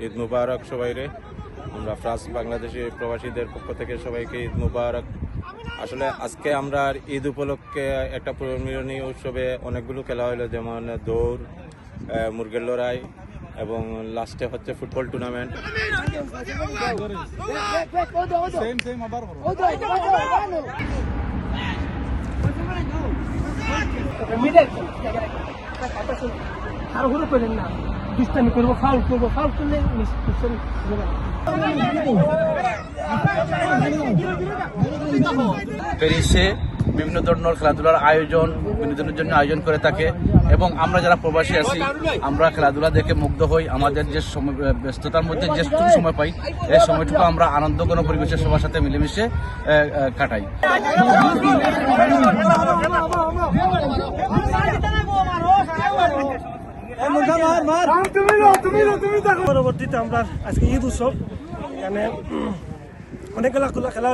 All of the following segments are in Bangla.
ঈদ মুবারক সবাইরে। আমরা ফ্রান্স বাংলাদেশি প্রবাসীদের পক্ষ থেকে সবাইকে ঈদ মুবারক। আসলে আজকে আমরা ঈদ উপলক্ষে একটা পুনর্মিলনী উৎসবে অনেকগুলো খেলা হলো, যেমন দৌড়, মুরগের লড়াই এবং লাস্টে হচ্ছে ফুটবল টুর্নামেন্ট। প্যারিসে বিভিন্ন ধরনের খেলাধুলার আয়োজন বিনোদনের জন্য আয়োজন করে থাকে এবং আমরা যারা প্রবাসী আছি আমরা খেলাধুলা দেখে মুগ্ধ হই। আমাদের যে ব্যস্ততার মধ্যে যেটুকু সময় পাই এই সময়টুকু আমরা আনন্দঘন পরিবেশের সবার সাথে মিলেমিশে কাটাই। পরবর্তীতে আমরা আজকে ঈদ উৎসব, এখানে অনেকগুলো খেলা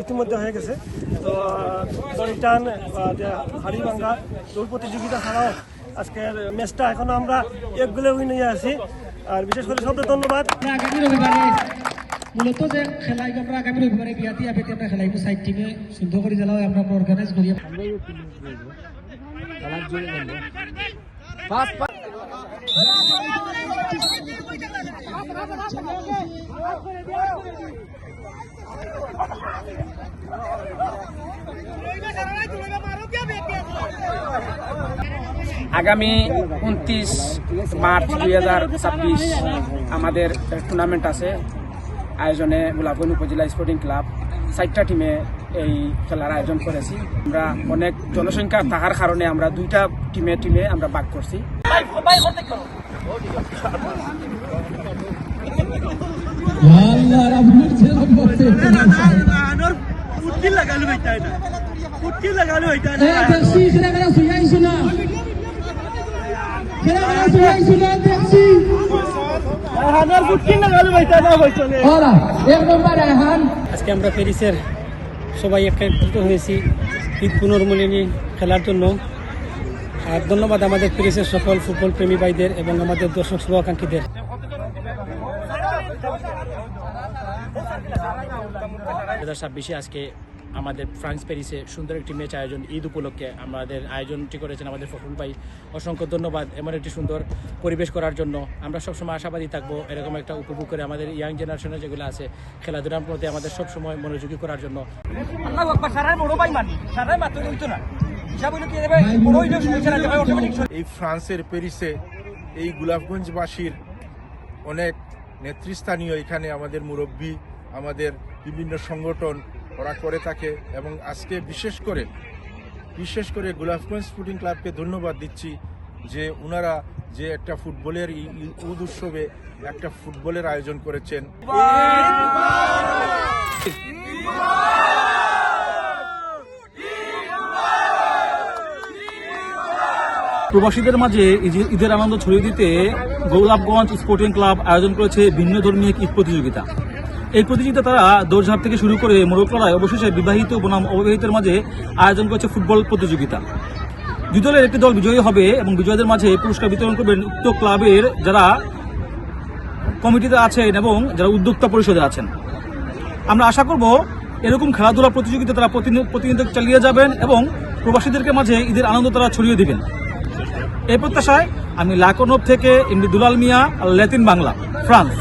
ইতিমধ্যে হয়ে গেছে। তো দড়ি টান, হাড়ি ভাঙ্গা, দৌড় প্রতিযোগিতা ছাড়াও আজকের ম্যাচটা এখনো আমরা এক গোলে উইন হয়ে আছি। আর বিশেষ করে সবটা ধন্যবাদ। আগামী রবিবারে মূলত যে খেলাই আমরা আগামী রবিবারে বিয়াতি আবেতে আমরা খেলাইব সাইড টিমে শুদ্ধ করে জ্বালাও আমরা অর্গানাইজ করি। আগামী 29 মার্চ 2026 আমাদের টুর্নামেন্ট আছে আয়োজনে গোলাপগঞ্জ উপজেলা স্পোর্টিং ক্লাব 4টা টিমে এই খেলার আয়োজন করেছি। আমরা অনেক জনসংখ্যা থাকার কারণে আমরা 2টা টিমে আমরা ভাগ করছি। আজকে আমরা প্যারিসের সবাই একত্রিত হয়েছি ঈদ পুনর্মিলনী খেলার জন্য। আর ধন্যবাদ আমাদের প্যারিসের সকল ফুটবল প্রেমী ভাইদের এবং আমাদের দর্শক শুভাকাঙ্ক্ষীদের। 2026 আজকে আমাদের ফ্রান্স প্যারিসে সুন্দর একটি ম্যাচ আয়োজন ঈদ উপলক্ষে আমাদের আয়োজনটি করেছেন আমাদের ফখরুল ভাই। অসংখ্য ধন্যবাদ এমন একটি সুন্দর পরিবেশ করার জন্য। আমরা সবসময় আশাবাদী থাকবো এরকম একটা উপভোগ করে আমাদের ইয়াং জেনারেশনের যেগুলো আছে খেলাধুলার প্রতি আমাদের সবসময় মনোযোগী করার জন্য। এই ফ্রান্সের প্যারিসে এই গোলাপগঞ্জবাসীর অনেক নেতৃস্থানীয় এখানে আমাদের মুরব্বী, আমাদের বিভিন্ন সংগঠন ওরা করে থাকে এবং আজকে বিশেষ করে গোলাপগঞ্জ স্পোর্টিং ক্লাবকে ধন্যবাদ দিচ্ছি যে ওনারা যে একটা ফুটবলের ঈদ উৎসবে একটা ফুটবলের আয়োজন করেছেন। প্রবাসীদের মাঝে ঈদের আনন্দ ছড়িয়ে দিতে গোলাপগঞ্জ স্পোর্টিং ক্লাব আয়োজন করেছে ভিন্ন ধর্মীয় ঈদ প্রতিযোগিতা। এই প্রতিযোগিতা তারা দৌড়ঝাঁপ থেকে শুরু করে মোরগ লড়াই, অবশেষে বিবাহিত বনাম অবিবাহিতের মাঝে আয়োজন করেছে ফুটবল প্রতিযোগিতা। 2 দলের একটি দল বিজয়ী হবে এবং বিজয়ীদের মাঝে পুরস্কার বিতরণ করবেন উক্ত ক্লাবের যারা কমিটিতে আছেন এবং যারা উদ্যোক্তা পরিষদে আছেন। আমরা আশা করব এরকম খেলাধুলা প্রতিযোগিতা তারা প্রতিনিয়ত চালিয়ে যাবেন এবং প্রবাসীদেরকে মাঝে ঈদের আনন্দ তারা ছড়িয়ে দিবেন। এই প্রত্যাশায় আমি লাকনব থেকে এমডি দুলাল মিয়া, ল্যাটিন বাংলা, ফ্রান্স।